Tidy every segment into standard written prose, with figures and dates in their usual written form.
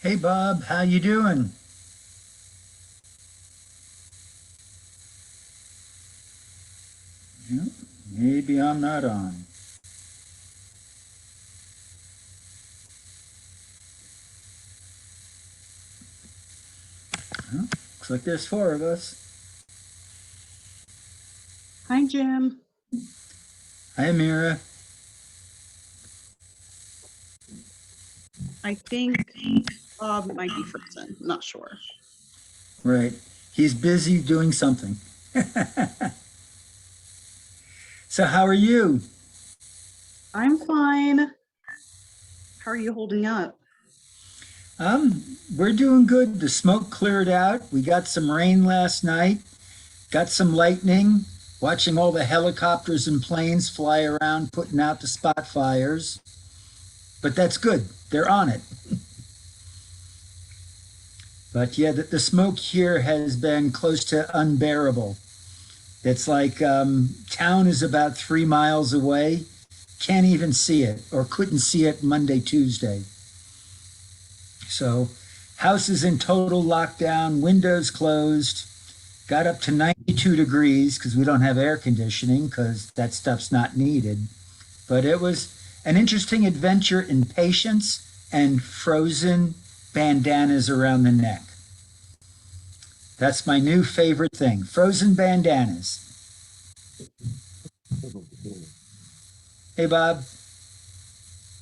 Hey Bob, how you doing? Yeah, maybe I'm not on. Well, looks like there's four of us. Hi, Jim. Hi Amira. I think Bob might be frozen. I'm not sure. Right. He's busy doing something. So how are you? I'm fine. How are you holding up? We're doing good. The smoke cleared out. We got some rain last night, got some lightning, watching all the helicopters and planes fly around putting out the spot fires. But that's good. They're on it. But yeah, the smoke here has been close to unbearable. It's like town is about 3 miles away, can't even see it, or couldn't see it Monday, Tuesday. So, house is in total lockdown, windows closed, got up to 92 degrees because we don't have air conditioning because that stuff's not needed. But it was an interesting adventure in patience and frozen bandanas around the neck. That's my new favorite thing, frozen bandanas. Hey, Bob.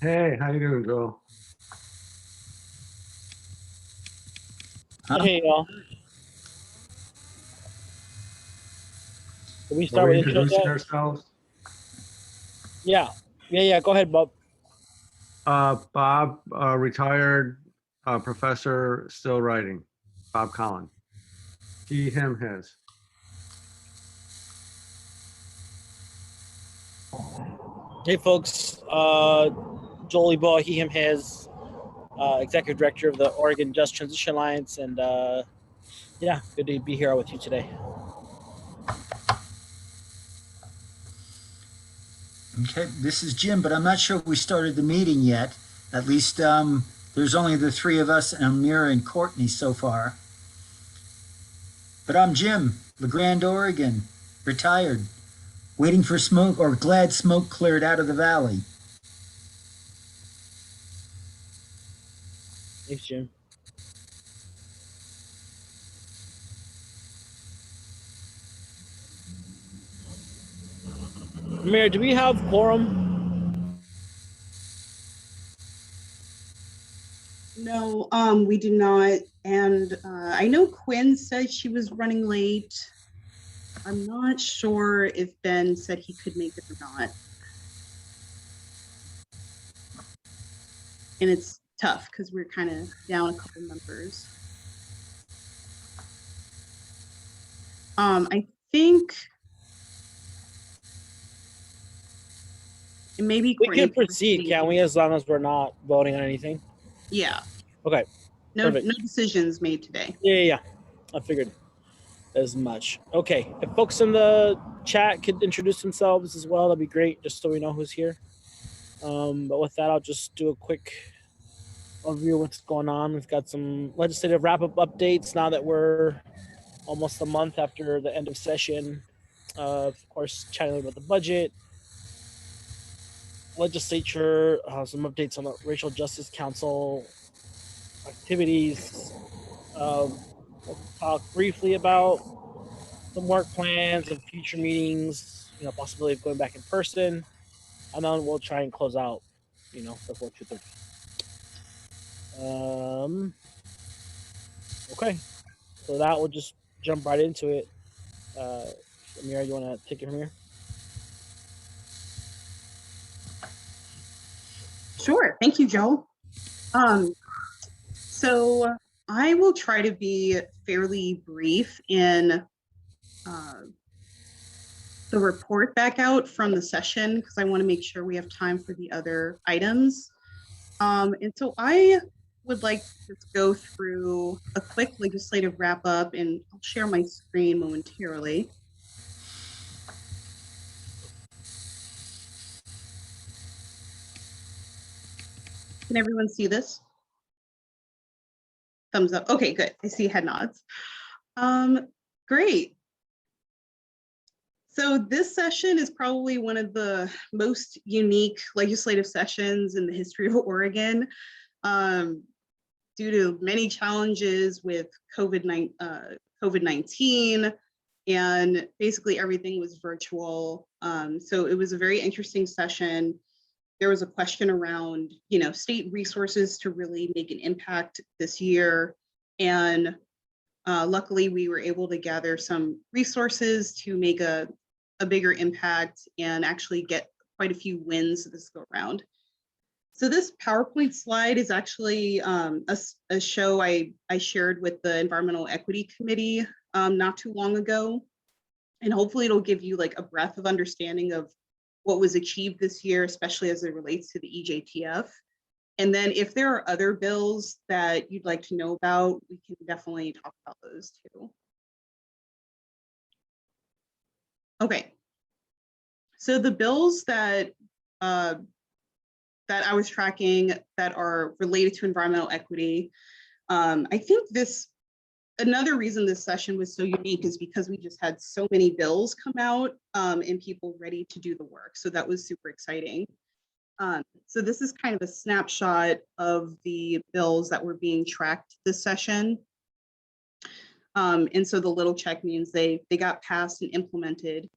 Hey, how you doing, Joe? Huh? Hey y'all, can we Are start we with intros introducing yet? ourselves? Yeah. Go ahead, Bob. Bob, retired professor, still writing. Bob Collin. He, him, his. Hey folks, Jolie Boy, he, him, his, executive director of the Oregon Just Transition Alliance, and yeah, good to be here with you today. Okay, this is Jim, but I'm not sure we started the meeting yet. At least there's only the three of us, and Amira and Courtney so far. But I'm Jim, LeGrand, Oregon, retired, waiting for smoke, or glad smoke cleared out of the valley. Thanks, Jim. Mayor, do we have quorum? No, we do not. And I know Quinn said she was running late. I'm not sure if Ben said he could make it or not. And it's tough because we're kind of down a couple members. I think maybe We Courtney can can proceed, can we, as long as we're not voting on anything? Yeah. Okay, No perfect. decisions made today. Yeah. I figured as much. Okay, if folks in the chat could introduce themselves as well, that'd be great, just so we know who's here. But with that, I'll just do a quick overview of what's going on. We've got some legislative wrap-up updates now that we're almost a month after the end of session. Of course, chatting about the budget, legislature, some updates on the Racial Justice Council activities. We'll talk briefly about some work plans and future meetings, possibility of going back in person, and then we'll try and close out, before 2:30. Okay, so that we'll just jump right into it. Amira, you want to take it from here? Sure. Thank you, Joe. So I will try to be fairly brief in the report back out from the session because I want to make sure we have time for the other items. And so I would like to just go through a quick legislative wrap up, and I'll share my screen momentarily. Can everyone see this? Thumbs up. Okay, good. I see head nods. Great. So this session is probably one of the most unique legislative sessions in the history of Oregon, due to many challenges with COVID-19, and basically everything was virtual. So it was a very interesting session. There was a question around, state resources to really make an impact this year. And luckily we were able to gather some resources to make a bigger impact and actually get quite a few wins this go around. So this PowerPoint slide is actually a show I shared with the Environmental Equity Committee not too long ago. And hopefully it'll give you like a breadth of understanding of what was achieved this year, especially as it relates to the EJTF. And then if there are other bills that you'd like to know about, we can definitely talk about those too. Okay, so the bills that I was tracking that are related to environmental equity, I think another reason this session was so unique is because we just had so many bills come out and people ready to do the work. So that was super exciting. So this is kind of a snapshot of the bills that were being tracked this session. And so the little check means they got passed and implemented.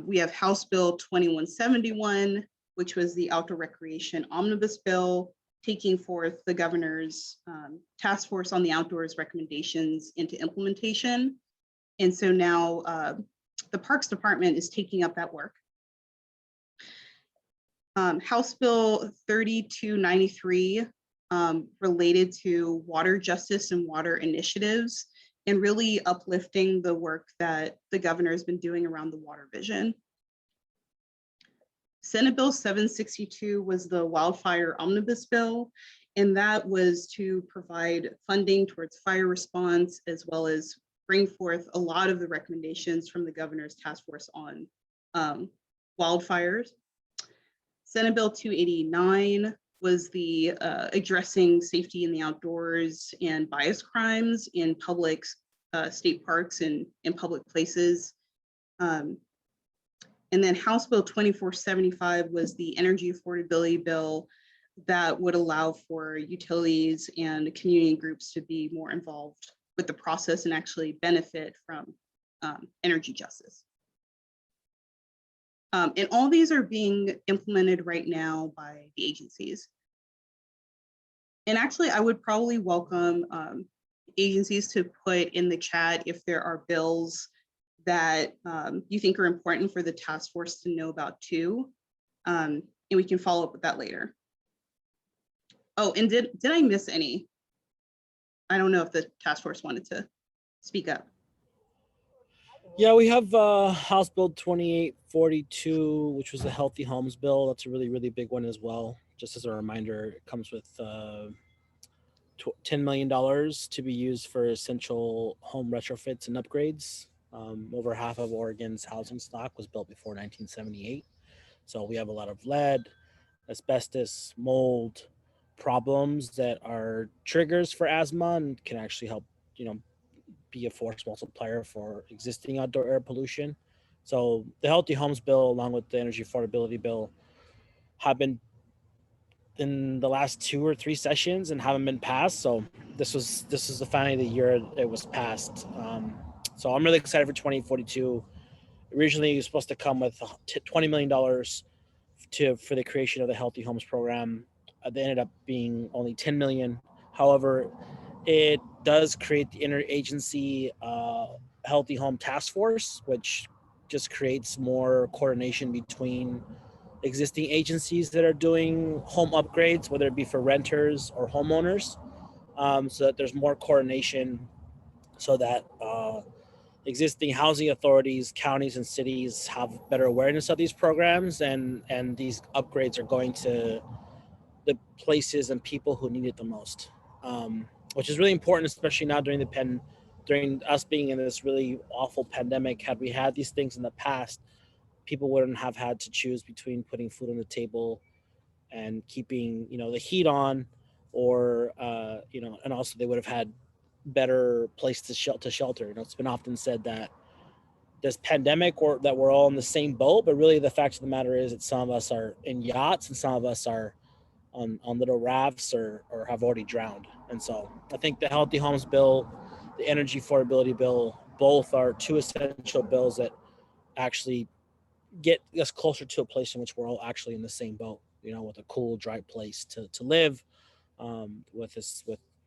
We have House Bill 2171, which was the outdoor recreation omnibus bill, taking forth the governor's task force on the outdoors recommendations into implementation. And so now the Parks Department is taking up that work. House Bill 3293 related to water justice and water initiatives, and really uplifting the work that the governor has been doing around the water vision. Senate Bill 762 was the wildfire omnibus bill, and that was to provide funding towards fire response, as well as bring forth a lot of the recommendations from the governor's task force on wildfires. Senate Bill 289 was the addressing safety in the outdoors and bias crimes in public state parks and in public places. And then House Bill 2475 was the energy affordability bill that would allow for utilities and community groups to be more involved with the process and actually benefit from energy justice. And all these are being implemented right now by the agencies. And actually, I would probably welcome agencies to put in the chat if there are bills that you think are important for the task force to know about too. And we can follow up with that later. Oh, and did I miss any? I don't know if the task force wanted to speak up. Yeah, we have House Bill 2842, which was the Healthy Homes Bill. That's a really, really big one as well. Just as a reminder, it comes with $10 million to be used for essential home retrofits and upgrades. Over half of Oregon's housing stock was built before 1978. So we have a lot of lead, asbestos, mold problems that are triggers for asthma and can actually help, be a force multiplier for existing outdoor air pollution. So the Healthy Homes Bill, along with the Energy Affordability Bill, have been in the last 2 or 3 sessions and haven't been passed. So this is finally the year it was passed. So I'm really excited for 2042. Originally, it was supposed to come with $20 million for the creation of the Healthy Homes program. They ended up being only $10 million. However, it does create the interagency Healthy Home Task Force, which just creates more coordination between existing agencies that are doing home upgrades, whether it be for renters or homeowners, so that there's more coordination, so that existing housing authorities, counties, and cities have better awareness of these programs, and these upgrades are going to the places and people who need it the most, which is really important, especially now during us being in this really awful pandemic. Had we had these things in the past, people wouldn't have had to choose between putting food on the table and keeping, the heat on, or, and also they would have had better place to shelter. You know, it's been often said that this pandemic or that we're all in the same boat, but really the fact of the matter is that some of us are in yachts and some of us are on little rafts or have already drowned. And so I think the Healthy Homes Bill, the Energy Affordability Bill, both are two essential bills that actually get us closer to a place in which we're all actually in the same boat, you know, with a cool, dry place to live, with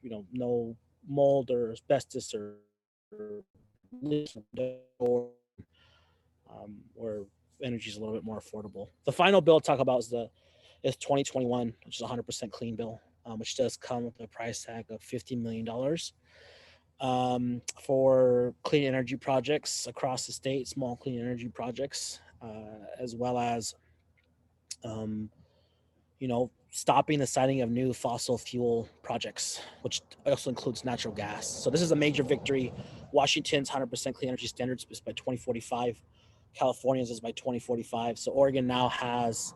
you know, no mold or asbestos or leaks or where energy is a little bit more affordable. The final bill to talk about is 2021, which is a 100% clean bill, which does come with a price tag of $50 million for clean energy projects across the state, small clean energy projects, as well as, you know, stopping the siting of new fossil fuel projects, which also includes natural gas. So this is a major victory. Washington's 100% clean energy standards is by 2045. California's is by 2045. So Oregon now has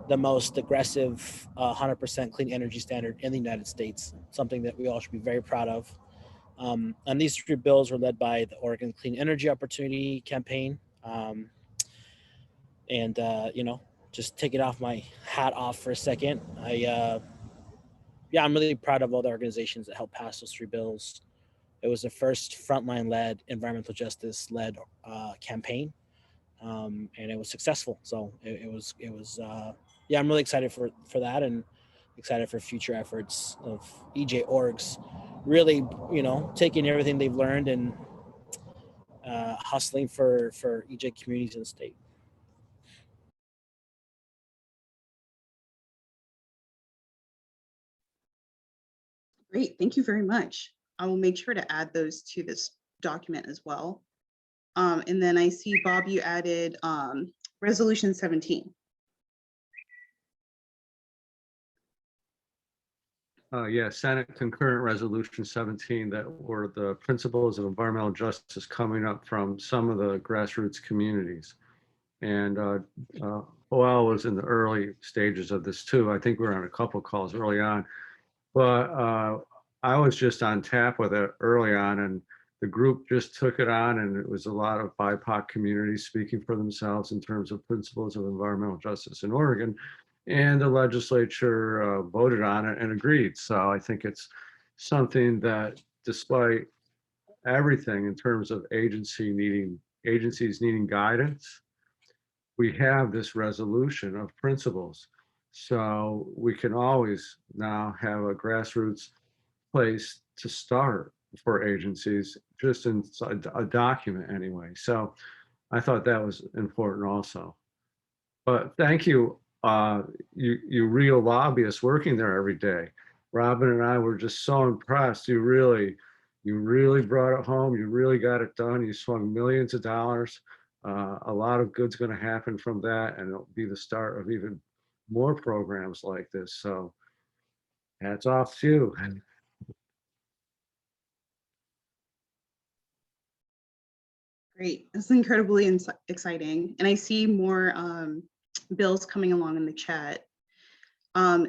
the most aggressive 100% clean energy standard in the United States, something that we all should be very proud of. And these three bills were led by the Oregon Clean Energy Opportunity Campaign. You know, just taking off my hat off for a second. I'm really proud of all the organizations that helped pass those three bills. It was the first frontline-led, environmental justice-led campaign, and it was successful. So it was. I'm really excited for that, and excited for future efforts of EJ orgs, really, you know, taking everything they've learned and hustling for EJ communities in the state. Great, thank you very much. I will make sure to add those to this document as well. And then I see, Bob, you added resolution 17. Senate concurrent resolution 17 that were the principles of environmental justice coming up from some of the grassroots communities. And OL was in the early stages of this too. I think we were on a couple calls early on, but I was just on tap with it early on, and the group just took it on, and it was a lot of BIPOC communities speaking for themselves in terms of principles of environmental justice in Oregon. And the legislature voted on it and agreed. So I think it's something that, despite everything in terms of agencies needing guidance, we have this resolution of principles. So we can always now have a grassroots place to start for agencies, just in a document anyway. So I thought that was important also. But thank you, you real lobbyists working there every day. Robin and I were just so impressed. You really brought it home. You really got it done. You swung millions of dollars. A lot of good's going to happen from that, and it'll be the start of even more programs like this. So hats off to you. Great, this is incredibly exciting. And I see more bills coming along in the chat.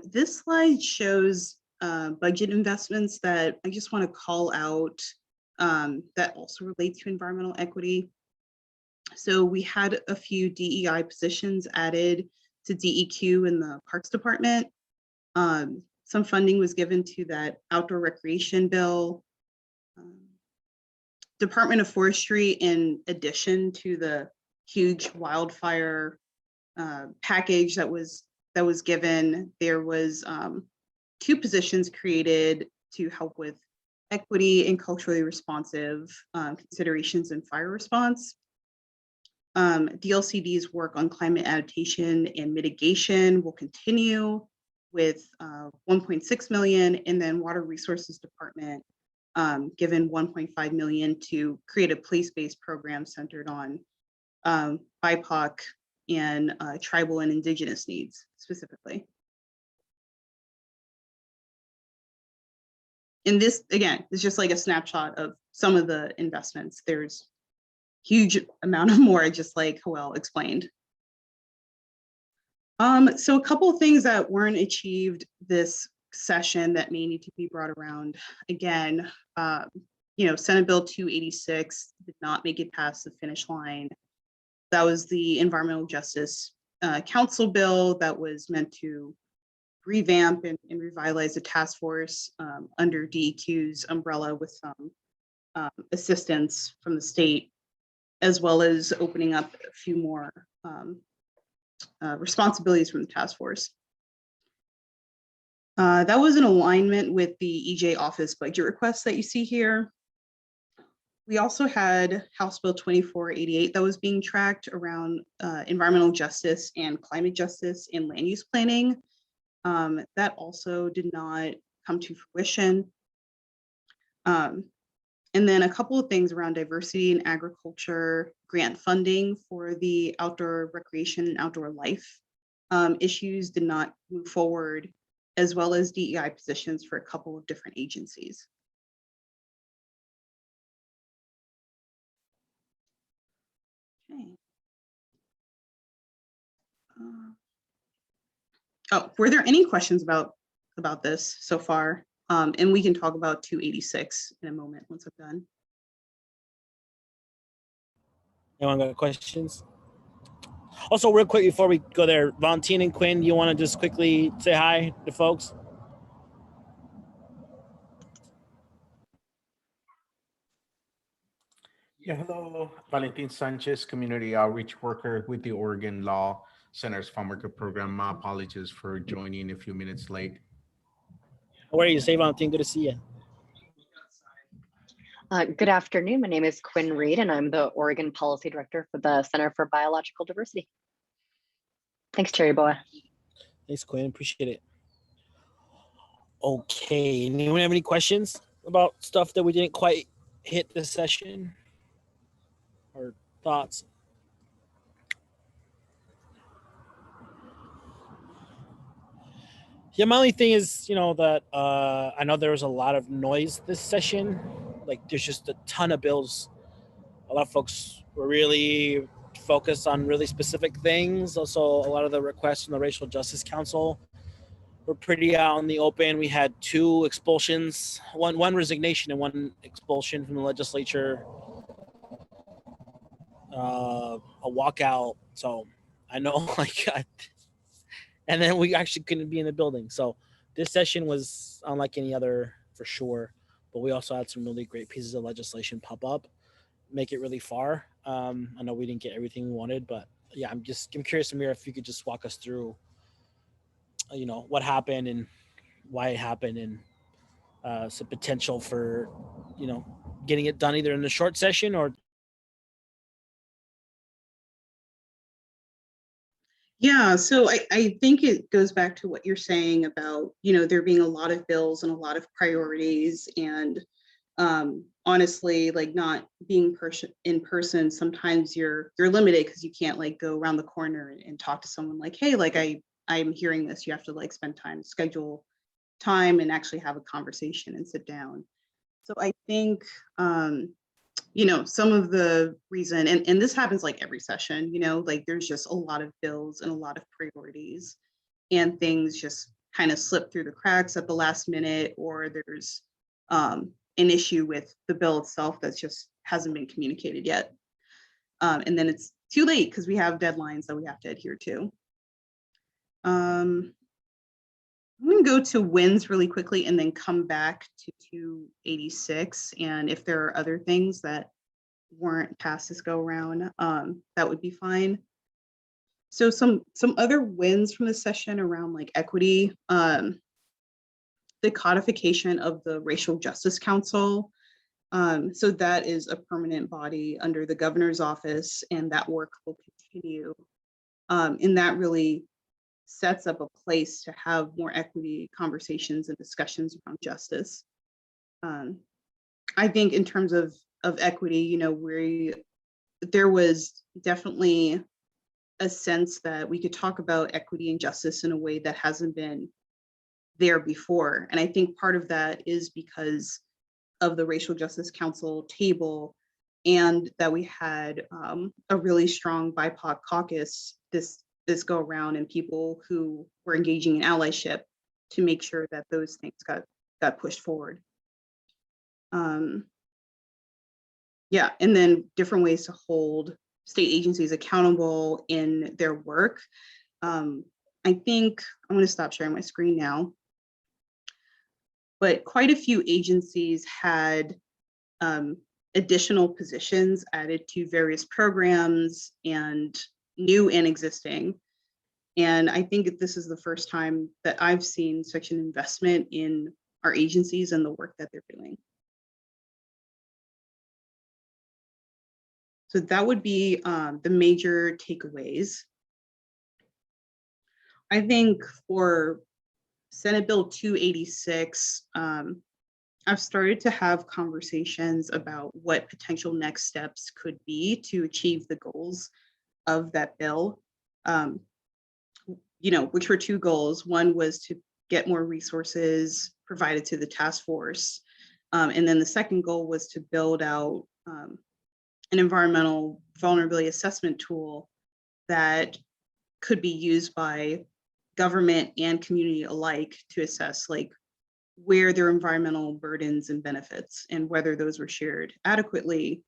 This slide shows budget investments that I just want to call out that also relate to environmental equity. So we had a few DEI positions added to DEQ in the Parks Department. Some funding was given to that outdoor recreation bill. Department of Forestry, in addition to the huge wildfire package that was given, there was 2 positions created to help with equity and culturally responsive considerations in fire response. DLCD's work on climate adaptation and mitigation will continue with 1.6 million, and then Water Resources Department given 1.5 million to create a place-based program centered on BIPOC and tribal and indigenous needs specifically. And this, again, is just like a snapshot of some of the investments. There's huge amount of more, just like Joel explained. So a couple of things that weren't achieved this session that may need to be brought around again. Senate Bill 286 did not make it past the finish line. That was the Environmental Justice Council bill that was meant to revamp and revitalize the task force under DEQ's umbrella with some assistance from the state, as well as opening up a few more responsibilities from the task force. That was in alignment with the EJ office budget request that you see here. We also had House Bill 2488 that was being tracked around environmental justice and climate justice in land use planning. That also did not come to fruition. And then a couple of things around diversity and agriculture, grant funding for the outdoor recreation and outdoor life issues did not move forward, as well as DEI positions for a couple of different agencies. Okay. Oh, were there any questions about this so far? And we can talk about 286 in a moment once I'm done. Anyone got questions? Also, real quick before we go there, Valentina and Quinn, you want to just quickly say hi to folks? Yeah, hello, Valentin Sanchez, community outreach worker with the Oregon Law Center's Farm Worker Program. My apologies for joining a few minutes late. Where are you? Say, Valentin, good to see you. Good afternoon. My name is Quinn Reed, and I'm the Oregon Policy Director for the Center for Biological Diversity. Thanks, Cherry Boa. Thanks, Quinn. Appreciate it. Okay. Anyone have any questions about stuff that we didn't quite hit this session? Or thoughts? Yeah, my only thing is, that I know there was a lot of noise this session. Like, there's just a ton of bills. A lot of folks were really focused on really specific things. Also, a lot of the requests from the Racial Justice Council were pretty out in the open. We had 2 expulsions, one resignation and 1 expulsion from the legislature. A walkout. So I know, and then we actually couldn't be in the building. So this session was unlike any other for sure. But we also had some really great pieces of legislation pop up, make it really far. I know we didn't get everything we wanted, but yeah, I'm curious, Amir, if you could just walk us through, what happened and why it happened, and some potential for, getting it done either in the short session or. Yeah, so I think it goes back to what you're saying about, there being a lot of bills and a lot of priorities, and honestly, like, not being in person, sometimes you're limited because you can't go around the corner and talk to someone like, hey, I'm hearing this. You have to spend time, schedule time, and actually have a conversation and sit down. So I think some of the reason, and this happens every session, there's just a lot of bills and a lot of priorities, and things just kind of slip through the cracks at the last minute, or there's an issue with the bill itself that just hasn't been communicated yet. And then it's too late because we have deadlines that we have to adhere to. I'm going to go to wins really quickly and then come back to 286. And if there are other things that weren't passed this go around, that would be fine. So some other wins from the session around equity, the codification of the Racial Justice Council. So that is a permanent body under the governor's office, and that work will continue. And that really sets up a place to have more equity conversations and discussions around justice. I think in terms of equity, there was definitely a sense that we could talk about equity and justice in a way that hasn't been there before. And I think part of that is because of the Racial Justice Council table, and that we had a really strong BIPOC caucus this go around, and people who were engaging in allyship to make sure that those things got pushed forward. Yeah, and then different ways to hold state agencies accountable in their work. I think I'm going to stop sharing my screen now. But quite a few agencies had additional positions added to various programs, and new and existing. And I think this is the first time that I've seen such an investment in our agencies and the work that they're doing. So that would be the major takeaways. I think for Senate Bill 286, I've started to have conversations about what potential next steps could be to achieve the goals of that bill. Which were two goals. One was to get more resources provided to the task force. And then the second goal was to build out an environmental vulnerability assessment tool that could be used by government and community alike to assess like where their environmental burdens and benefits and whether those were shared adequately,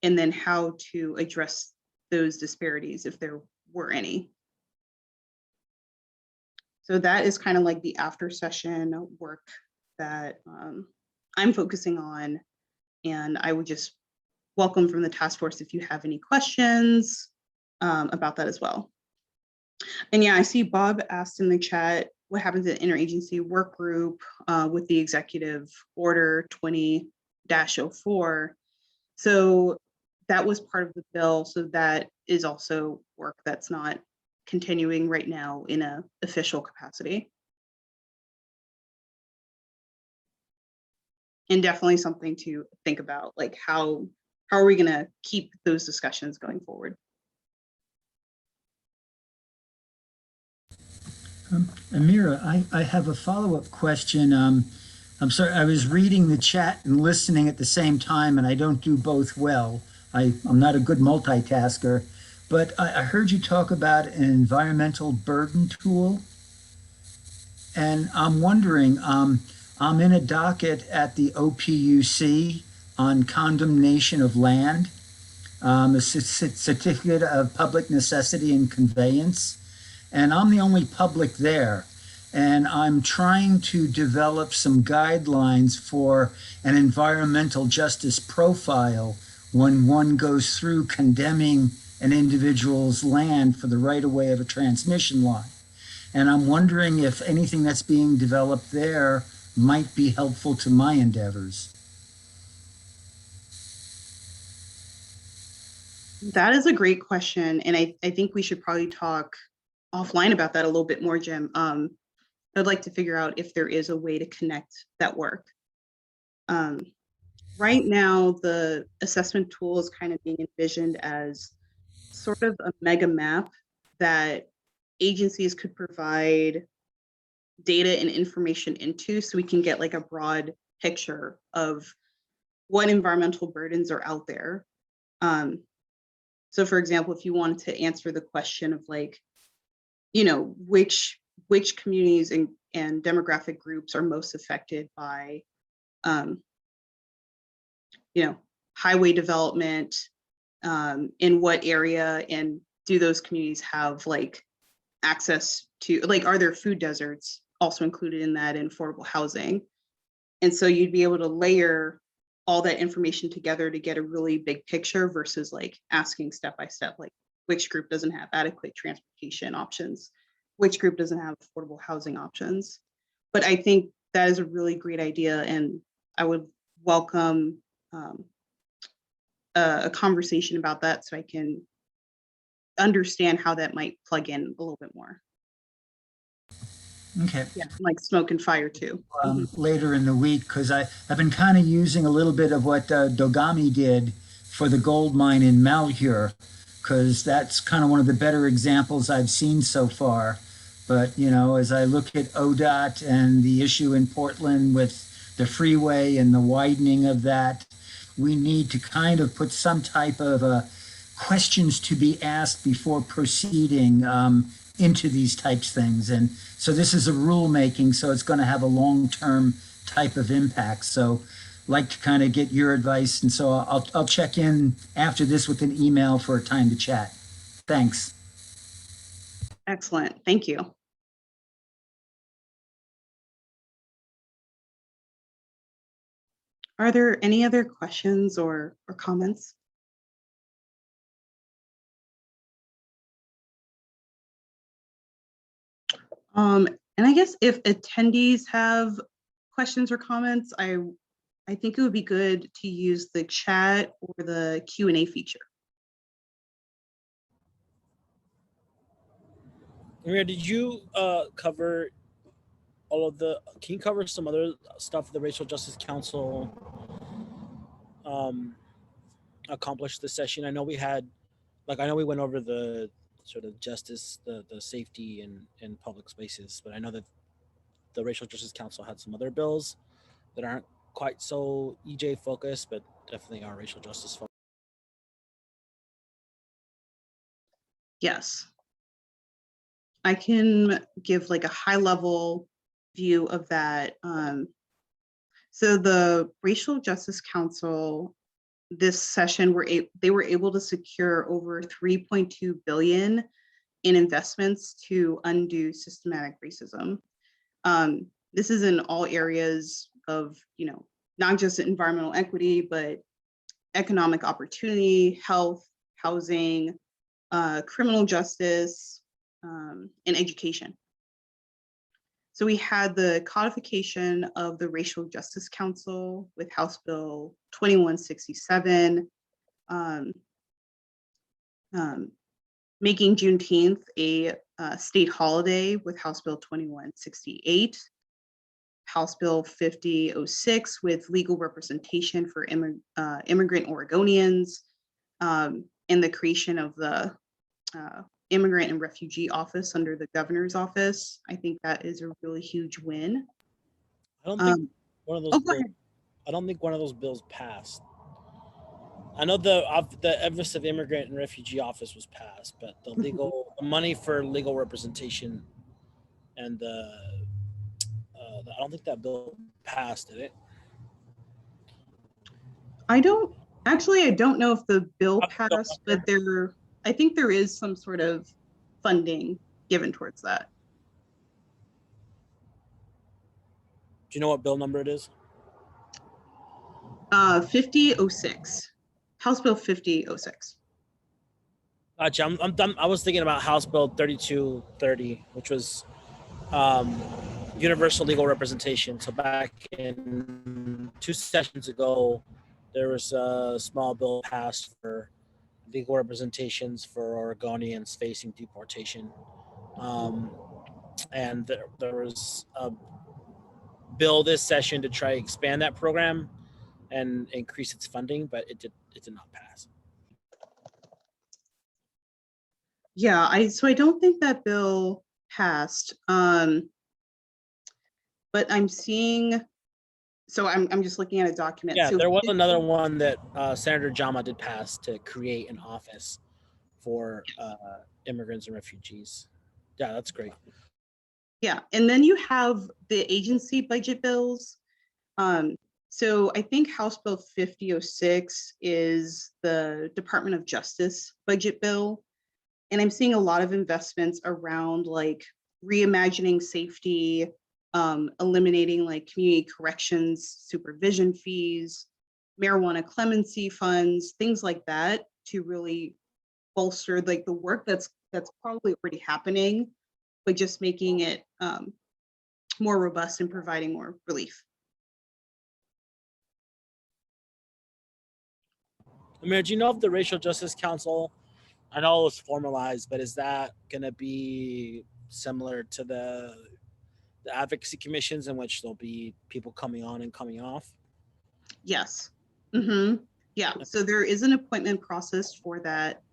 and then how to address those disparities if there were any. So that is kind of like the after session work that I'm focusing on. And I would just welcome from the task force if you have any questions about that as well. And yeah, I see Bob asked in the chat, what happens to the interagency work group with the executive order 20-04. So that was part of the bill. So that is also work that's not continuing right now in an official capacity. And definitely something to think about, like how are we going to keep those discussions going forward? Amira, I have a follow-up question. I'm sorry, I was reading the chat and listening at the same time, and I don't do both well. I'm not a good multitasker, but I heard you talk about an environmental burden tool. And I'm wondering, I'm in a docket at the OPUC on condemnation of land, a certificate of public necessity and conveyance. And I'm the only public there. And I'm trying to develop some guidelines for an environmental justice profile when one goes through condemning an individual's land for the right of way of a transmission line. And I'm wondering if anything that's being developed there might be helpful to my endeavors. That is a great question. And I think we should probably talk offline about that a little bit more, Jim. I'd like to figure out if there is a way to connect that work. Right now, the assessment tool is kind of being envisioned as sort of a mega map that agencies could provide data and information into, so we can get like a broad picture of what environmental burdens are out there. So for example, if you wanted to answer the question of like, which communities and demographic groups are most affected by highway development, in what area, and do those communities have like access to, like, are there food deserts also included in that, in affordable housing? And so you'd be able to layer all that information together to get a really big picture versus like asking step by step, like which group doesn't have adequate transportation options, which group doesn't have affordable housing options. But I think that is a really great idea, and I would welcome a conversation about that so I can understand how that might plug in a little bit more. Okay. Yeah, like smoke and fire too. Later in the week, because I've been kind of using a little bit of what Dogami did for the gold mine in Malheur, because that's kind of one of the better examples I've seen so far. But, as I look at ODOT and the issue in Portland with the freeway and the widening of that, we need to kind of put some type of questions to be asked before proceeding into these types of things. And so this is a rulemaking, so it's going to have a long-term type of impact. So like to kind of get your advice. And so I'll check in after this with an email for a time to chat. Thanks. Excellent. Thank you. Are there any other questions or comments? And I guess if attendees have questions or comments, I think it would be good to use the chat or the Q&A feature. Maria, did you cover all of the, can you cover some other stuff the Racial Justice Council accomplished this session? I know we had, like, I know we went over the sort of justice, the safety in public spaces, but I know that the Racial Justice Council had some other bills that aren't quite so EJ focused, but definitely are racial justice focused. Yes. I can give like a high level view of that. So the Racial Justice Council this session they were able to secure over 3.2 billion in investments to undo systematic racism. This is in all areas of, not just environmental equity, but economic opportunity, health, housing, criminal justice, and education. So we had the codification of the Racial Justice Council with House Bill 2167, making Juneteenth a state holiday with House Bill 2168, House Bill 5006 with legal representation for immigrant Oregonians, and the creation of the Immigrant and Refugee Office under the governor's office. I think that is a really huge win. I don't think one of those. Go ahead. I don't think one of those bills passed. I know the Office of Immigrant and Refugee Office was passed, but the legal the money for legal representation and I don't think that bill passed, did it? I don't know if the bill passed, but I think there is some sort of funding given towards that. Do you know what bill number it is? 5006, House Bill 5006. Gotcha. I'm done. I was thinking about House Bill 3230, which was universal legal representation. So back in 2 sessions ago, there was a small bill passed for legal representations for Oregonians facing deportation. And there was a bill this session to try to expand that program and increase its funding, but it did not pass. Yeah, so I don't think that bill passed. But I'm seeing, so I'm just looking at a document. Yeah, so there was another one that Senator Jama did pass to create an office for immigrants and refugees. Yeah, that's great. Yeah, and then you have the agency budget bills. So I think House Bill 5006 is the Department of Justice budget bill. And I'm seeing a lot of investments around like reimagining safety, eliminating like community corrections, supervision fees, marijuana clemency funds, things like that to really bolster like the work that's probably already happening, but just making it more robust and providing more relief. Amir, do you know if the Racial Justice Council, I know it's formalized, but is that going to be similar to the advocacy commissions in which there'll be people coming on and coming off? Yes. Mm-hmm. Yeah. So there is an appointment process for that.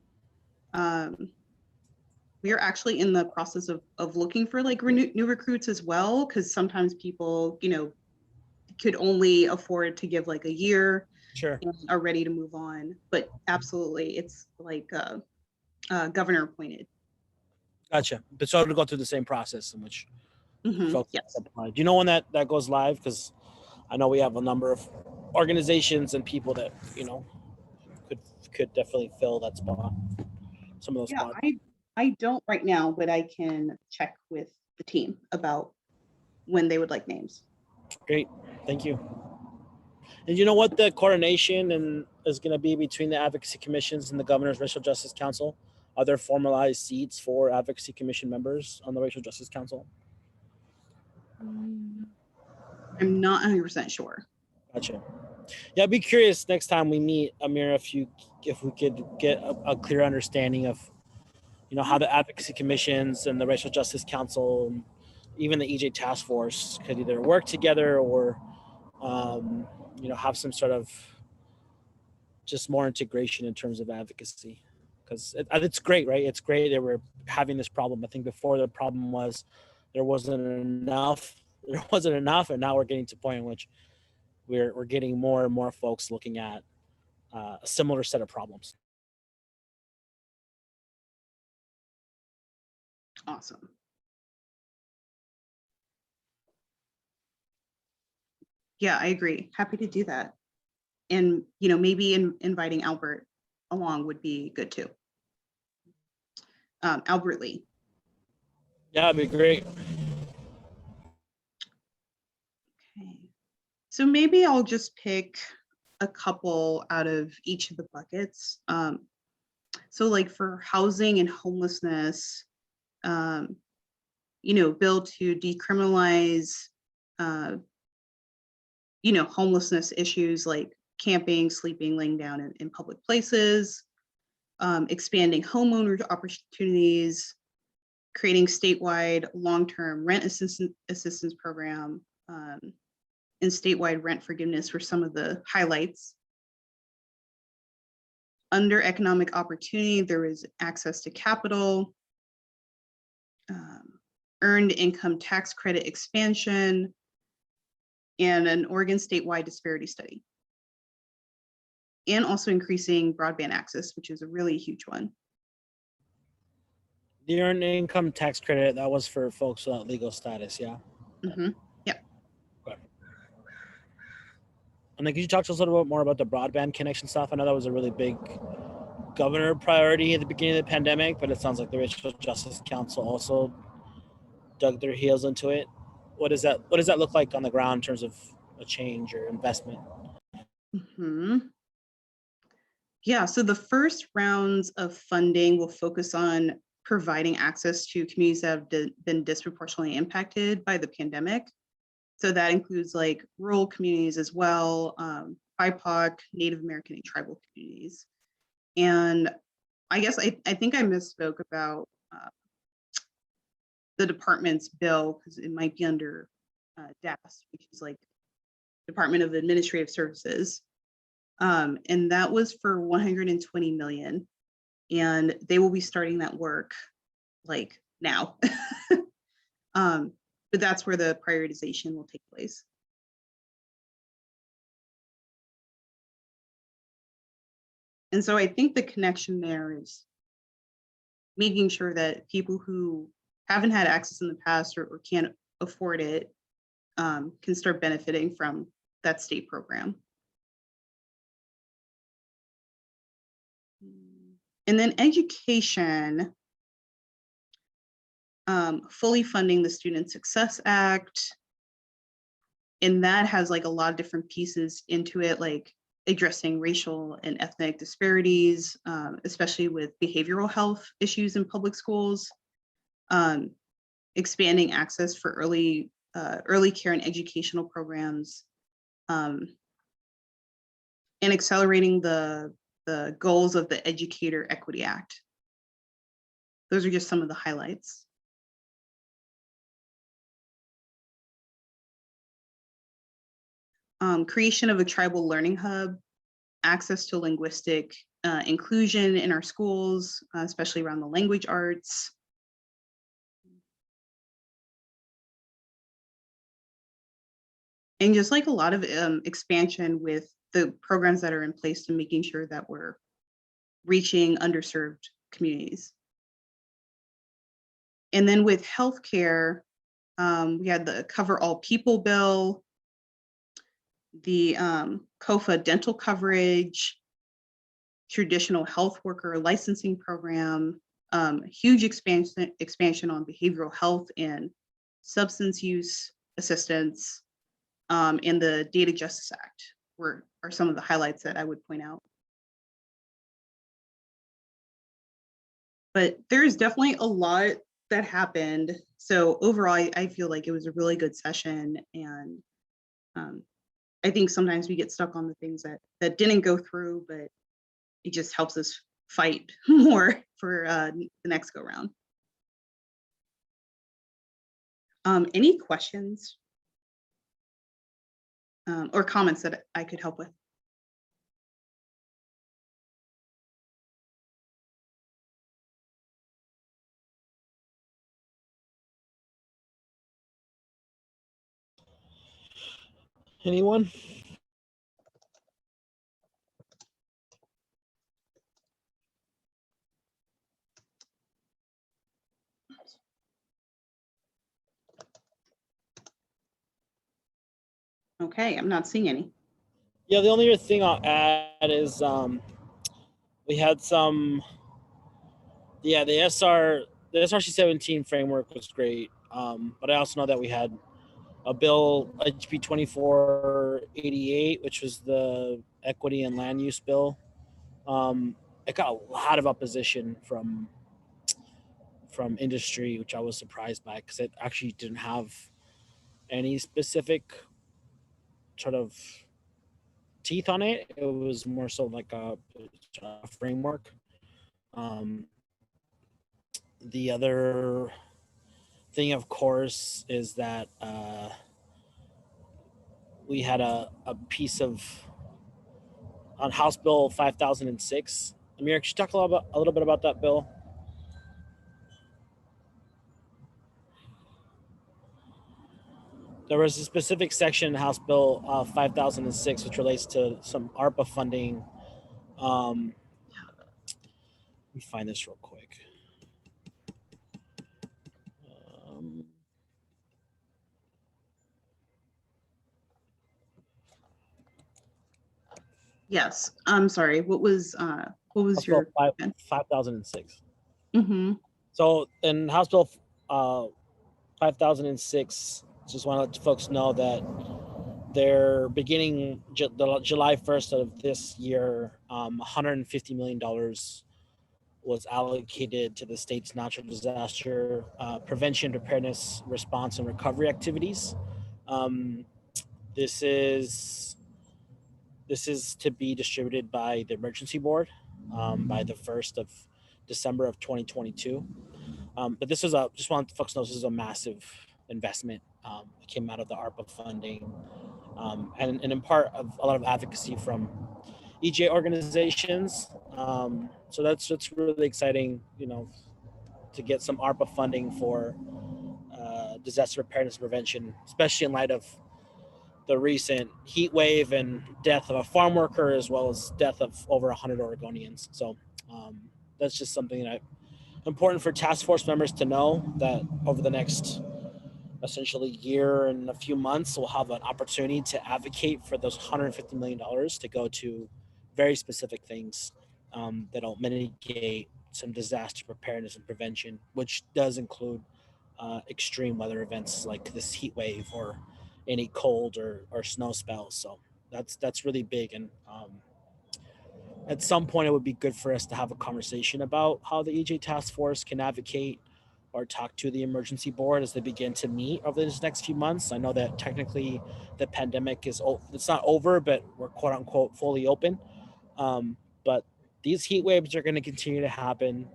We are actually in the process of looking for like new recruits as well, because sometimes people, could only afford to give like a year. Sure. And are ready to move on. But absolutely, it's like governor appointed. Gotcha. But so to go through the same process in which Mm-hmm. folks yes. apply. Do you know when that goes live? Because I know we have a number of organizations and people that, you know, could definitely fill that spot, some of those Yeah, spots. I don't right now, but I can check with the team about when they would like names. Great, thank you. And you know what the coordination and is going to be between the advocacy commissions and the Governor's Racial Justice Council? Are there formalized seats for advocacy commission members on the Racial Justice Council? I'm not 100% sure. Gotcha. Yeah, I'd be curious next time we meet, Amir, if we could get a clear understanding of, you know, how the advocacy commissions and the Racial Justice Council, and even the EJ Task Force, could either work together or, you know, have some sort of just more integration in terms of advocacy, because it's great, right? It's great that we're having this problem. I think before the problem was there wasn't enough, and now we're getting to a point in which we're getting more and more folks looking at a similar set of problems. Awesome. Yeah, I agree. Happy to do that. And, you know, maybe inviting Albert along would be good too. Albert Lee. Yeah, it'd be great. Okay. So maybe I'll just pick a couple out of each of the buckets. So like for housing and homelessness, you know, bill to decriminalize, you know, homelessness issues like camping, sleeping, laying down in public places, expanding homeowner opportunities, creating statewide long-term rent assistance program, and statewide rent forgiveness for some of the highlights. Under economic opportunity, there is access to capital, earned income tax credit expansion, and an Oregon statewide disparity study. And also increasing broadband access, which is a really huge one. The earned income tax credit, that was for folks without legal status, yeah? Mm-hmm. Yeah. Okay. And then could you talk to us a little bit more about the broadband connection stuff? I know that was a really big governor priority at the beginning of the pandemic, but it sounds like the Racial Justice Council also dug their heels into it. What does that look like on the ground in terms of a change or investment? Mm-hmm. Yeah, so the first rounds of funding will focus on providing access to communities that have been disproportionately impacted by the pandemic. So that includes like rural communities as well, BIPOC, Native American and tribal communities. And I guess I think I misspoke about the department's bill, because it might be under DAS, which is like Department of Administrative Services. And that was for 120 million. And they will be starting that work like now. But that's where the prioritization will take place. And so I think the connection there is making sure that people who haven't had access in the past or can't afford it can start benefiting from that state program. And then education, fully funding the Student Success Act. And that has like a lot of different pieces into it, like addressing racial and ethnic disparities, especially with behavioral health issues in public schools, expanding access for early care and educational programs, and accelerating the goals of the Educator Equity Act. Those are just some of the highlights. Creation of a tribal learning hub, access to linguistic inclusion in our schools, especially around the language arts. And just like a lot of expansion with the programs that are in place and making sure that we're reaching underserved communities. And then with healthcare, we had the Cover All People bill, the COFA dental coverage, traditional health worker licensing program, huge expansion on behavioral health and substance use assistance, and the Data Justice Act are some of the highlights that I would point out. But there's definitely a lot that happened. So overall, I feel like it was a really good session. And I think sometimes we get stuck on the things that didn't go through, but it just helps us fight more for the next go round. Any questions or comments that I could help with? Anyone? Okay, I'm not seeing any. Yeah, the only other thing I'll add is we had some. Yeah, the SRC 17 framework was great, but I also know that we had a bill, HB 2488, which was the equity and land use bill. It got a lot of opposition from industry, which I was surprised by because it actually didn't have any specific sort of teeth on it. It was more so like a framework. The other thing, of course, is that we had a piece of on House Bill 5006. Amir, could you talk a little bit about that bill? There was a specific section in House Bill 5006 which relates to some ARPA funding. Let me find this real quick. Yes, I'm sorry. What was House your Bill 5006. Mm-hmm. So in House Bill 5006, just want to let folks know that they're beginning July 1st of this year, $150 million was allocated to the state's natural disaster prevention, preparedness, response, and recovery activities. This is to be distributed by the emergency board by the 1st of December of 2022. But this is just want folks to know this is a massive investment. It came out of the ARPA funding, and in part of a lot of advocacy from EJ organizations. So that's really exciting, to get some ARPA funding for disaster preparedness and prevention, especially in light of the recent heat wave and death of a farm worker, as well as death of over 100 Oregonians. So that's just something that important for task force members to know, that over the next essentially year and a few months, we'll have an opportunity to advocate for those $150 million to go to very specific things that'll mitigate some disaster preparedness and prevention, which does include extreme weather events like this heat wave or any cold or snow spells. So that's really big. And at some point, it would be good for us to have a conversation about how the EJ task force can advocate or talk to the emergency board as they begin to meet over this next few months. I know that technically the pandemic it's not over, but we're quote unquote fully open. But these heat waves are going to continue to happen.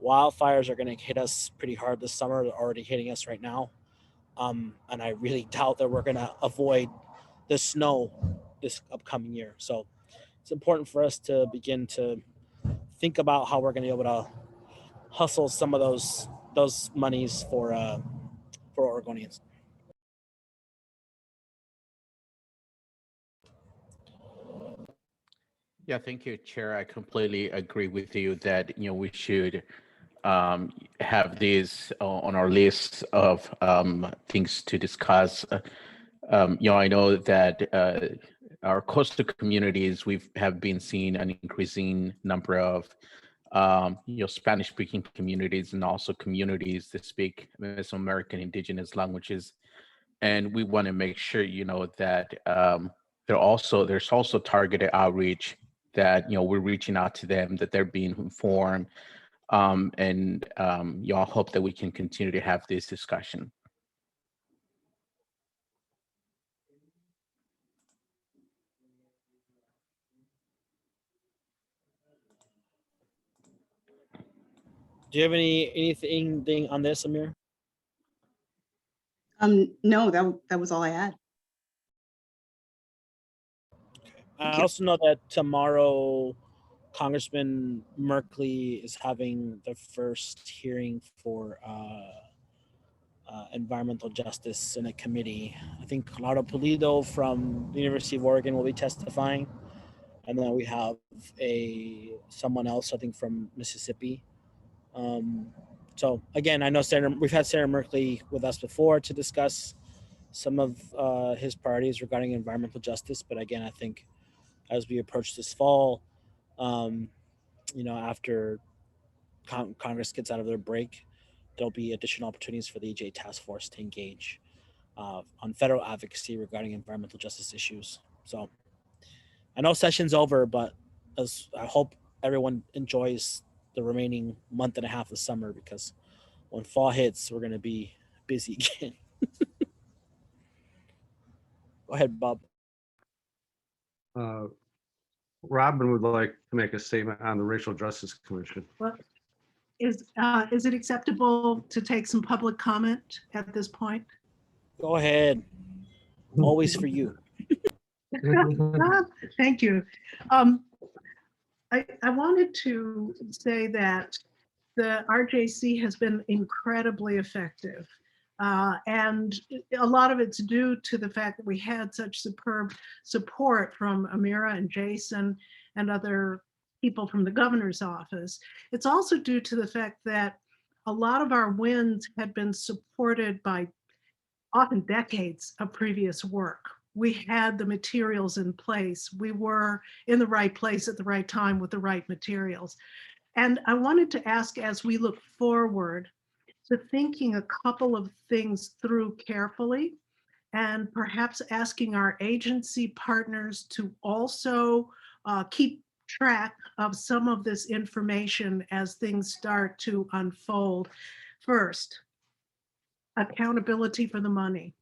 Wildfires are going to hit us pretty hard this summer. They're already hitting us right now. And I really doubt that we're going to avoid the snow this upcoming year. So it's important for us to begin to think about how we're going to be able to hustle some of those monies for Oregonians. Yeah, thank you, Chair. I completely agree with you that we should have these on our list of things to discuss I know that our coastal communities, have been seeing an increasing number of Spanish-speaking communities and also communities that speak Mesoamerican indigenous languages. And we want to make sure, that there's also targeted outreach that, we're reaching out to them, that they're being informed. And y'all hope that we can continue to have this discussion. Do you have anything on this, Amir? No, that was all I had. I also know that tomorrow Congressman Merkley is having the first hearing for environmental justice in a committee. I think Laura Pulido from the University of Oregon will be testifying. And then we have someone else, I think, from Mississippi. So again, I know we've had Sarah Merkley with us before to discuss some of his priorities regarding environmental justice. But again, I think as we approach this fall, after Congress gets out of their break, there'll be additional opportunities for the EJ task force to engage on federal advocacy regarding environmental justice issues. So I know session's over, but I hope everyone enjoys the remaining month and a half of summer, because when fall hits, we're going to be busy again. Go ahead, Bob. Robin would like to make a statement on the Racial Justice Commission. Well, is it acceptable to take some public comment at this point? Go ahead. Always for you. Thank you. I wanted to say that the RJC has been incredibly effective. And a lot of it's due to the fact that we had such superb support from Amira and Jason and other people from the governor's office. It's also due to the fact that a lot of our wins had been supported by often decades of previous work. We had the materials in place. We were in the right place at the right time with the right materials. And I wanted to ask, as we look forward, to thinking a couple of things through carefully, and perhaps asking our agency partners to also keep track of some of this information as things start to unfold. First, accountability for the money.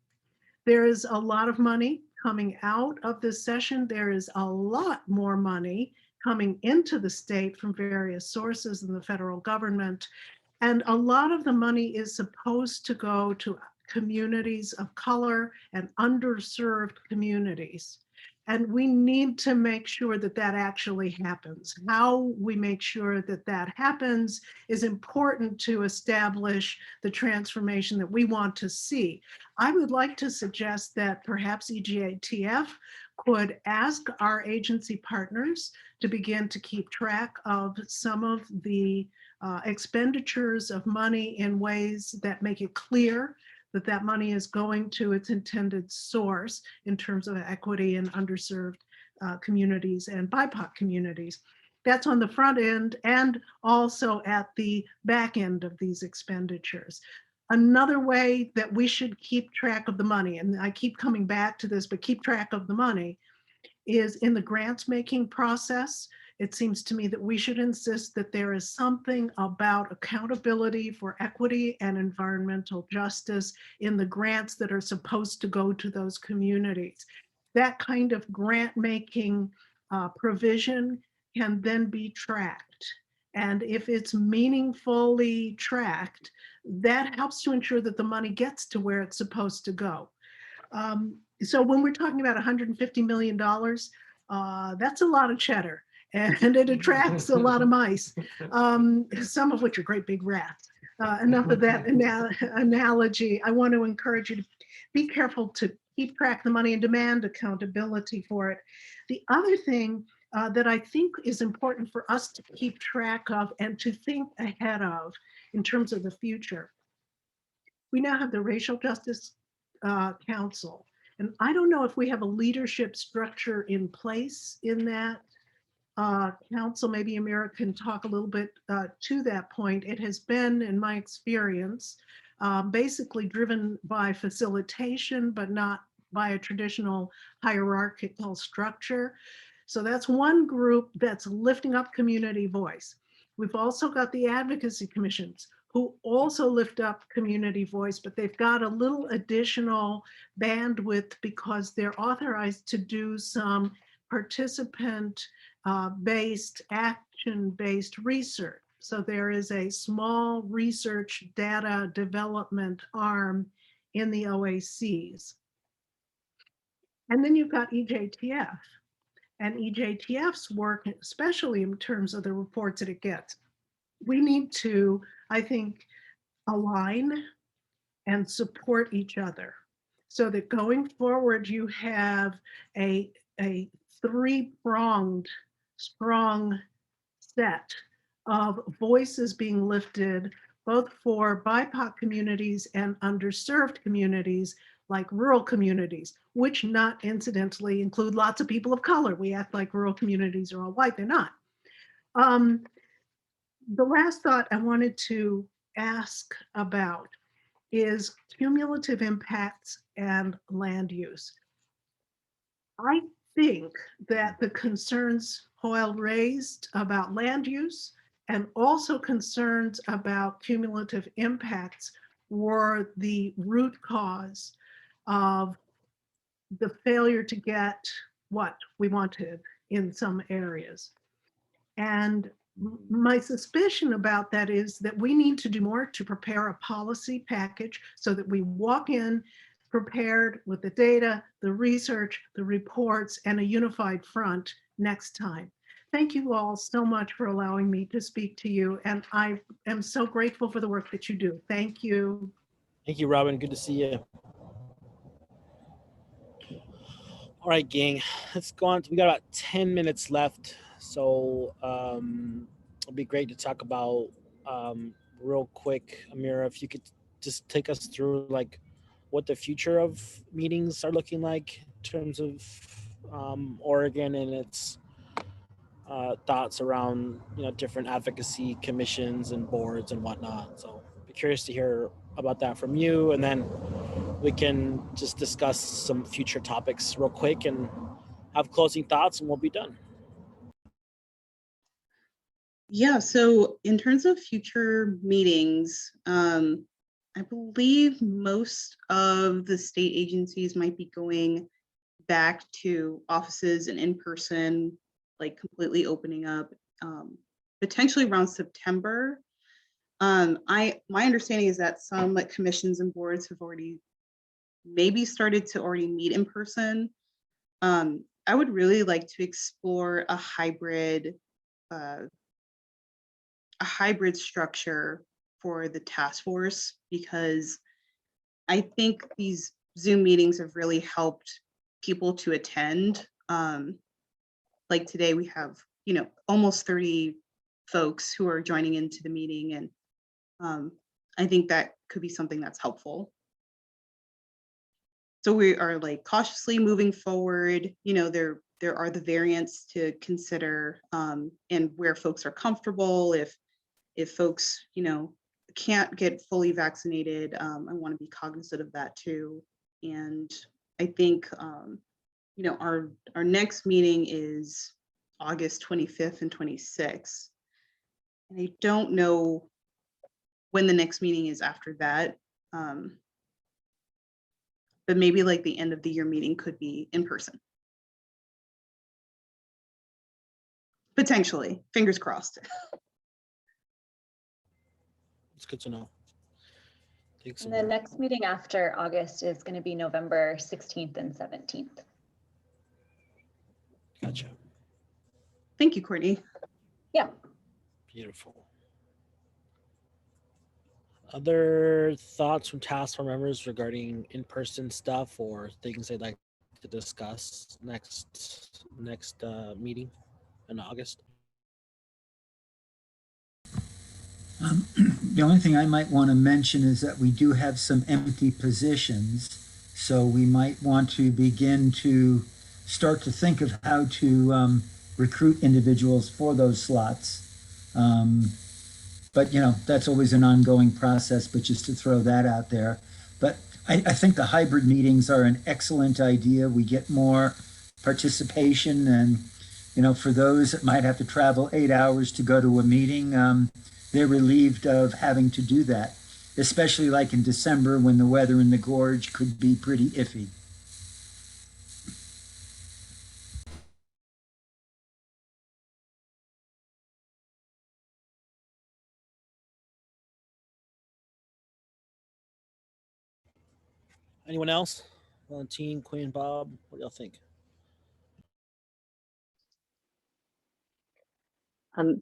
There is a lot of money coming out of this session. There is a lot more money coming into the state from various sources in the federal government. And a lot of the money is supposed to go to communities of color and underserved communities. And we need to make sure that that actually happens. How we make sure that that happens is important to establish the transformation that we want to see. I would like to suggest that perhaps EJTF could ask our agency partners to begin to keep track of some of the expenditures of money in ways that make it clear that that money is going to its intended source in terms of equity in underserved communities and BIPOC communities. That's on the front end and also at the back end of these expenditures. Another way that we should keep track of the money, and I keep coming back to this, but keep track of the money, is in the grants making process. It seems to me that we should insist that there is something about accountability for equity and environmental justice in the grants that are supposed to go to those communities. That kind of grant making provision can then be tracked. And if it's meaningfully tracked, that helps to ensure that the money gets to where it's supposed to go. So when we're talking about $150 million, that's a lot of cheddar. And it attracts a lot of mice, some of which are great big rats. Enough of that analogy. I want to encourage you to be careful to keep track of the money and demand accountability for it. The other thing that I think is important for us to keep track of and to think ahead of in terms of the future. We now have the Racial Justice Council. And I don't know if we have a leadership structure in place in that council. Maybe Amira can talk a little bit to that point. It has been, in my experience, basically driven by facilitation, but not by a traditional hierarchical structure. So that's one group that's lifting up community voice. We've also got the advocacy commissions who also lift up community voice, but they've got a little additional bandwidth because they're authorized to do some participant based, action-based research. So there is a small research data development arm in the OACs. And then you've got EJTF. And EJTF's work, especially in terms of the reports that it gets. We need to, I think, align and support each other so that going forward, you have a three-pronged, strong set of voices being lifted, both for BIPOC communities and underserved communities, like rural communities, which not incidentally include lots of people of color. We act like rural communities are all white, they're not. The last thought I wanted to ask about is cumulative impacts and land use. I think that the concerns Hoyle raised about land use and also concerns about cumulative impacts were the root cause of the failure to get what we wanted in some areas. And my suspicion about that is that we need to do more to prepare a policy package so that we walk in prepared with the data, the research, the reports, and a unified front next time. Thank you all so much for allowing me to speak to you. And I am so grateful for the work that you do. Thank you. Thank you, Robin. Good to see you. All right, gang, let's go on. We got about 10 minutes left. So it'll be great to talk about real quick, Amira, if you could just take us through like what the future of meetings are looking like in terms of Oregon and its thoughts around, you know, different advocacy commissions and boards and whatnot. So be curious to hear about that from you, and then we can just discuss some future topics real quick and have closing thoughts, and we'll be done. Yeah, so in terms of future meetings, I believe most of the state agencies might be going back to offices and in person, like completely opening up, potentially around September. My understanding is that some like commissions and boards have already maybe started to already meet in person. I would really like to explore a hybrid structure for the task force, because I think these Zoom meetings have really helped people to attend. Like today we have, you know, almost 30 folks who are joining into the meeting, and I think that could be something that's helpful. So we are like cautiously moving forward. You know, there are the variants to consider, and where folks are comfortable. If folks, you know, can't get fully vaccinated, I want to be cognizant of that too. And I think, you know, our next meeting is August 25th and 26th. And I don't know when the next meeting is after that. But maybe like the end of the year meeting could be in person. Potentially, fingers crossed. It's good to know. Thanks. And the next meeting after August is going to be November 16th and 17th. Gotcha. Thank you, Courtney. Yeah. Beautiful. Other thoughts from task force members regarding in-person stuff or things they'd like to discuss next meeting in August? The only thing I might want to mention is that we do have some empty positions. So we might want to begin to start to think of how to recruit individuals for those slots. But that's always an ongoing process, but just to throw that out there. But I think the hybrid meetings are an excellent idea. We get more participation, and for those that might have to travel 8 hours to go to a meeting, they're relieved of having to do that, especially like in December when the weather in the gorge could be pretty iffy. Anyone else? Valentine, Quinn, Bob, what do y'all think?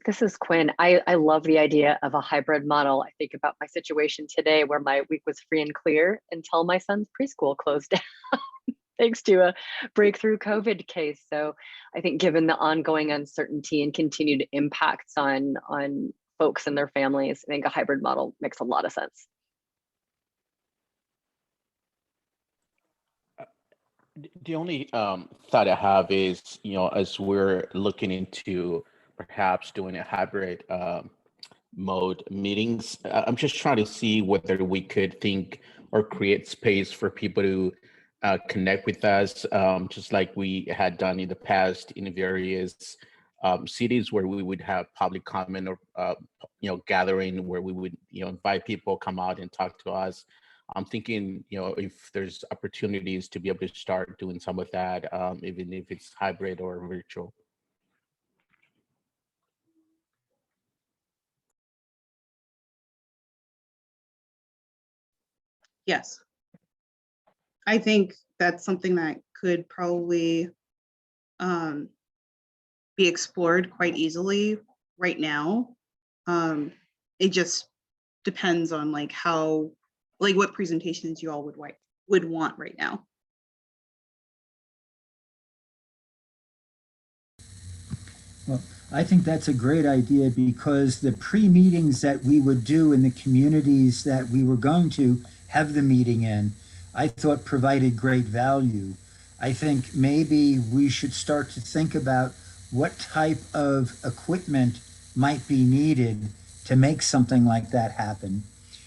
This is Quinn. I love the idea of a hybrid model. I think about my situation today where my week was free and clear until my son's preschool closed down thanks to a breakthrough COVID case. So I think given the ongoing uncertainty and continued impacts on folks and their families, I think a hybrid model makes a lot of sense. The only thought I have is, as we're looking into perhaps doing a hybrid mode meetings, I'm just trying to see whether we could think or create space for people to connect with us, just like we had done in the past in various cities where we would have public comment or gathering where we would invite people come out and talk to us. I'm thinking if there's opportunities to be able to start doing some of that, even if it's hybrid or virtual. Yes. I think that's something that could probably be explored quite easily right now. It just depends on what presentations you all would want right now. Well, I think that's a great idea because the pre-meetings that we would do in the communities that we were going to have the meeting in, I thought provided great value. I think maybe we should start to think about what type of equipment might be needed to make something like that happen.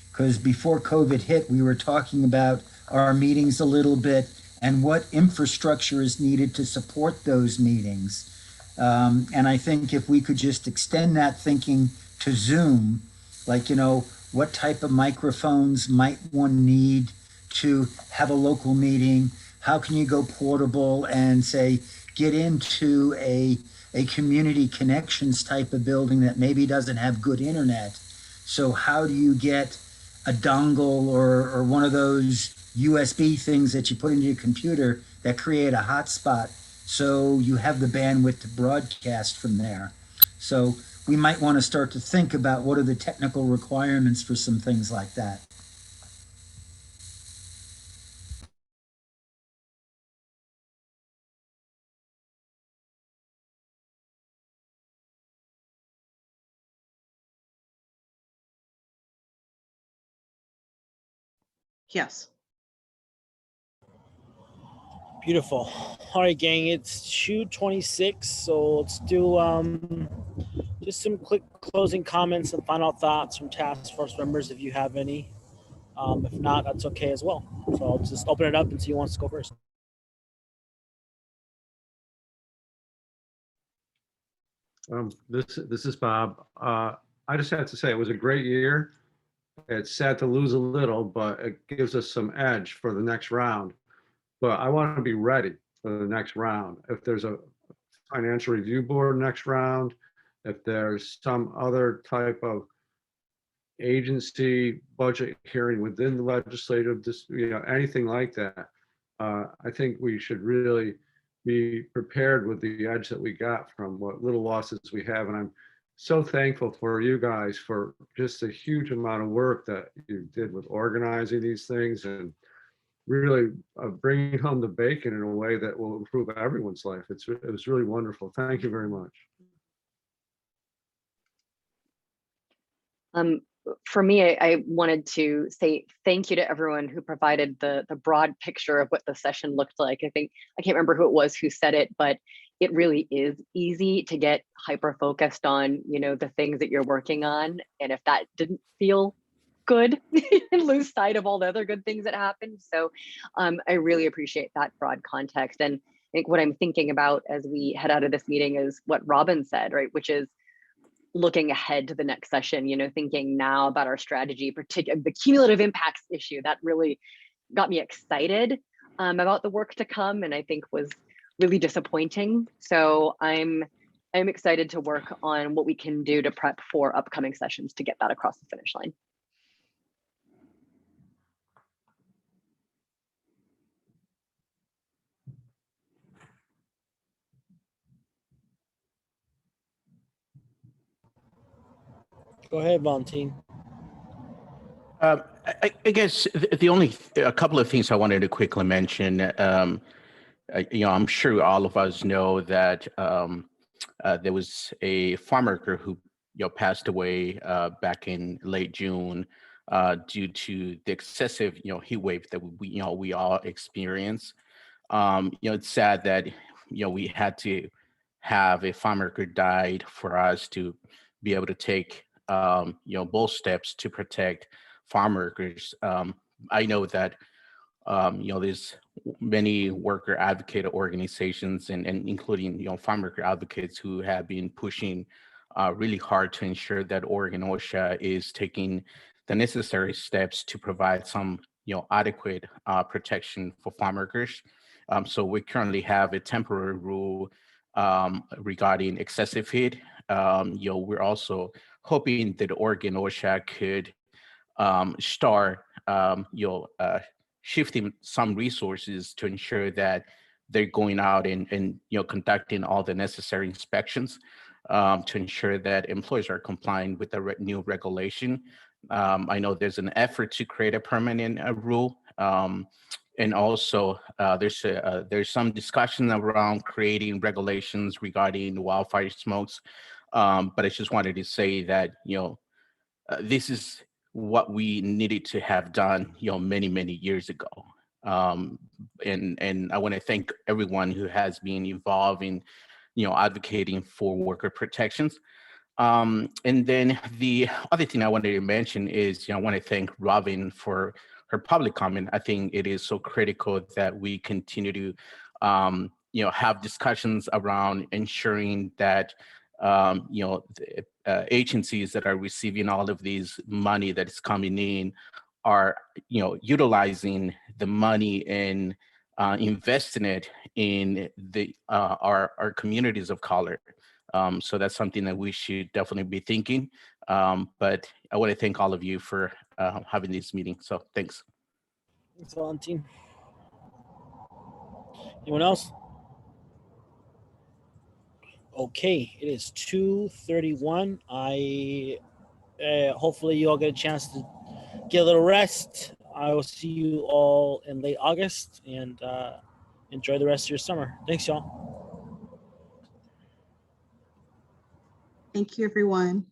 Because before COVID hit, we were talking about our meetings a little bit and what infrastructure is needed to support those meetings. And I think if we could just extend that thinking to Zoom, like, what type of microphones might one need to have a local meeting? How can you go portable and say, get into a community connections type of building that maybe doesn't have good internet? So how do you get a dongle or one of those USB things that you put into your computer that create a hotspot so you have the bandwidth to broadcast from there? So we might want to start to think about what are the technical requirements for some things like that. Yes. Beautiful. All right, gang, it's 2:26, so let's do just some quick closing comments and final thoughts from task force members if you have any. If not, that's okay as well. So I'll just open it up and see who wants to go first. This is Bob. I just have to say it was a great year. It's sad to lose a little, but it gives us some edge for the next round. But I want to be ready for the next round. If there's a financial review board next round, if there's some other type of agency budget hearing within the legislative, anything like that, I think we should really be prepared with the edge that we got from what little losses we have. And I'm so thankful for you guys for just a huge amount of work that you did with organizing these things and really bringing home the bacon in a way that will improve everyone's life. It was really wonderful. Thank you very much. for me, I wanted to say thank you to everyone who provided the broad picture of what the session looked like. I think, I can't remember who it was who said it, but it really is easy to get hyper focused on, you know, the things that you're working on. And if that didn't feel good, and lose sight of all the other good things that happened. So I really appreciate that broad context. And I think what I'm thinking about as we head out of this meeting is what Robin said, right? Which is looking ahead to the next session, you know, thinking now about our strategy, particularly the cumulative impacts issue that really got me excited about the work to come, and I think was really disappointing. So I'm excited to work on what we can do to prep for upcoming sessions to get that across the finish line. Go ahead, Valentine. I guess the only a couple of things I wanted to quickly mention. You know, I'm sure all of us know that there was a farm worker who, you know, passed away back in late June due to the excessive, you know, heat wave that we all experience. You know, it's sad that, you know, we had to have a farm worker died for us to be able to take, you know, bold steps to protect farm workers. I know that, you know, there's many worker advocate organizations and including, you know, farm worker advocates who have been pushing really hard to ensure that Oregon OSHA is taking the necessary steps to provide some, you know, adequate protection for farm workers. So we currently have a temporary rule regarding excessive heat. You know, we're also hoping that Oregon OSHA could start, you know, shifting some resources to ensure that they're going out and you know, conducting all the necessary inspections to ensure that employees are complying with the new regulation. I know there's an effort to create a permanent rule. And also there's some discussion around creating regulations regarding wildfire smokes. But I just wanted to say that, you know, this is what we needed to have done, you know, many years ago. And I want to thank everyone who has been involved in, you know, advocating for worker protections. And then the other thing I wanted to mention is, you know, I want to thank Robin for her public comment. I think it is so critical that we continue to, you know, have discussions around ensuring that, you know, the agencies that are receiving all of these money that is coming in are, you know, utilizing the money and investing it in the our communities of color. So that's something that we should definitely be thinking. But I want to thank all of you for having this meeting. So thanks. Thanks, Valentine. Anyone else? Okay, it is 2:31. I hopefully you all get a chance to get a little rest. I will see you all in late August, and enjoy the rest of your summer. Thanks, y'all. Thank you, everyone.